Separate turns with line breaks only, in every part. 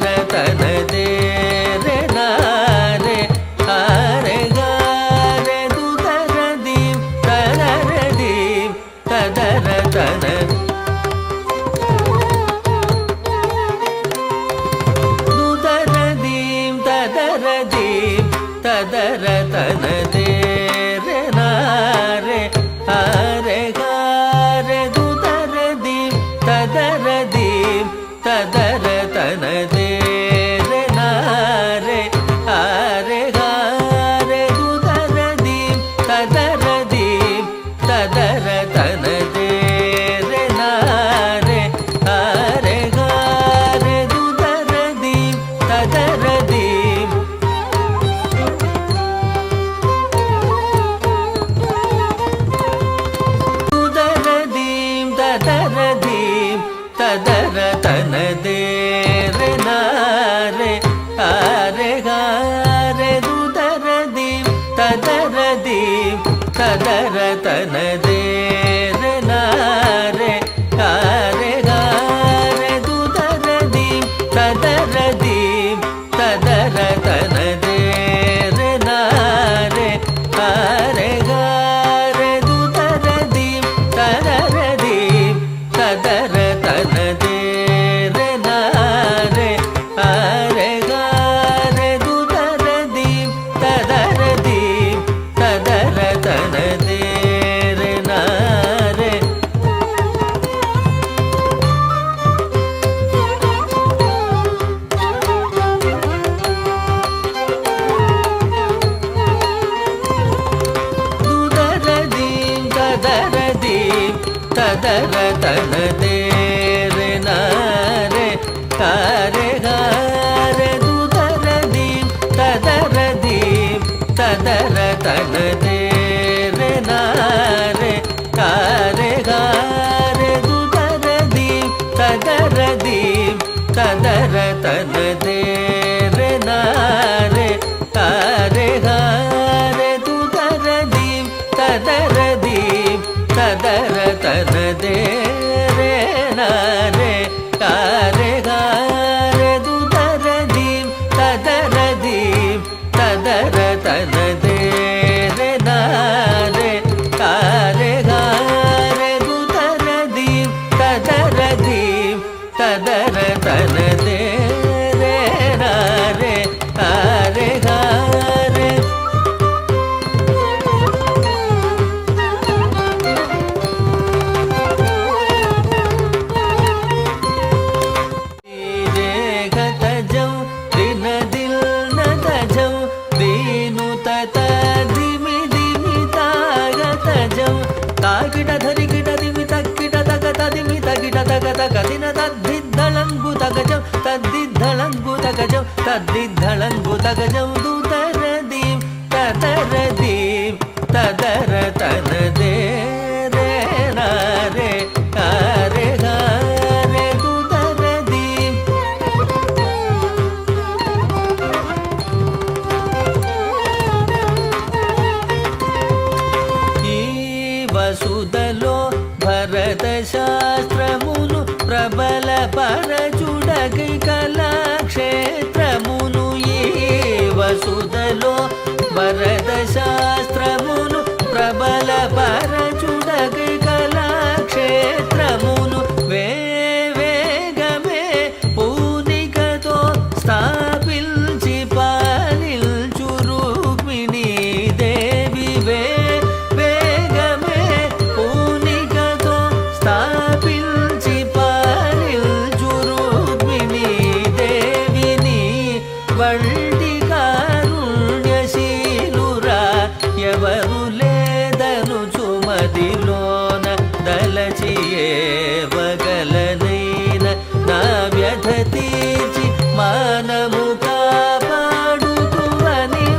ததர தனதே ரே நாரே ஆரே காரே துதர theme ததர theme ததர தன துதர theme ததர theme ததர தனதே ரே நாரே ஆரே காரே துதர theme ததர theme ததர தனதே ரே நாரே ஆரே காரே துதர theme ததர theme ததர தனதே ரே நாரே ஆரே காரே துதர theme ததர theme துதர theme ததர theme ததர தனதே ரே நாரே ஆரே காரே துதர theme ததர theme ததர தனதே ரே நாரே ஆரே காரே துதர theme ததர theme ததர தனதே ரே நாரே ஆரே காரே துதர theme ததர theme ததர தனதே ரே நாரே ஆரே காரே துதர theme ததர theme ததர தனதே ரே நாரே துதர theme ததர theme ததர தனதே ரே நாரே காரே காரே துதர theme ததர theme ததர தனதே ரே நாரே காரே காரே துதர theme ததர theme ததர தனதே ரே நாரே காரே காரே துதர theme ததர theme ததர தனதே ரே நாரே காரே காரே துதர theme ததர theme ததர தனதே ரே நாரே காரே காரே துதர theme ததர theme ததர தனதே ரே நாரே காரே காரே ஜம் தினதில் நதஜம் தீனு தத திமி திமி தாகதஜம் தாகிட தரிகிட திமி தக்கிட தக ததிமி தகிட தக தக தின தத்தித்தளங்கு தகஜம் தத்தித்தளங்கு தகஜம் தத்தித்தளங்கு தகஜம் துதர theme ததர theme ததர தனதே ரே நாரே காரே காரே துதர theme ఈ వసుదలో భరత శాస్త్రమును ప్రబల పరచుడకి కళాక్షేత్రమును ఈ వసుదలో భరత శాస్త్రమును ప్రబల పరచుడకి కళాక్షేత్రమును వేగమే పూనికతో స్థాపించి పాలించు రుక్మిణీ దేవి వేగమే పూనికతో స్థాపించి పాలించు రుక్మిణీ దేవిని వంటి కారుణ్యశీలురా ఎవరు లేదను చుమదిలోన దలచి ఏవగలనైన నా వ్యధ తీర్చి మానము కాపాడుతువని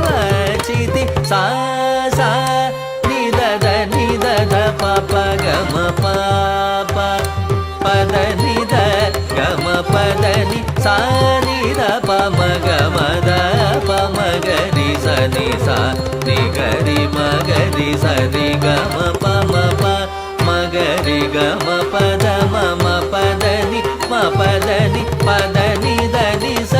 వచితి సా సా నిదద నిదద పప గమ పాప పద నిద గమ పదని సా నిద పమ గమ ద పమ గరి సని సా ని గరి మగరి సరి గమ పమ ప మగరి గమ పద మమ పదని మ పదని పదని దని స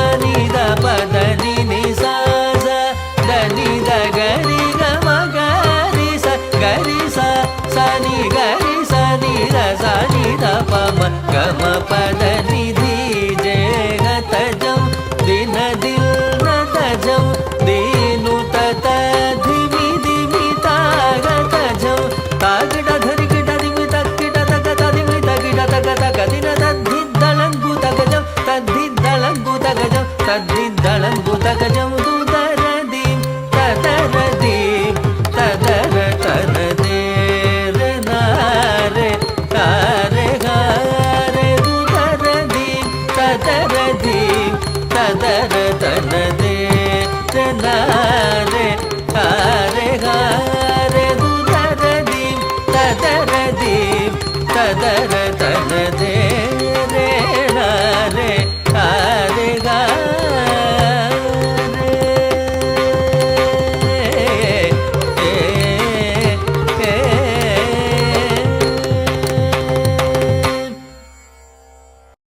ದಳಂಬು ತಗಜಂ ದುದರದೀಂ ತದರದೀಂ ತದರ ತನದೇ ನಾರೆ ಕಾರೆ ಗಾರೆ ದುದರದೀಂ ತದರದೀಂ ತದರ ತನದೇ ನಾರೆ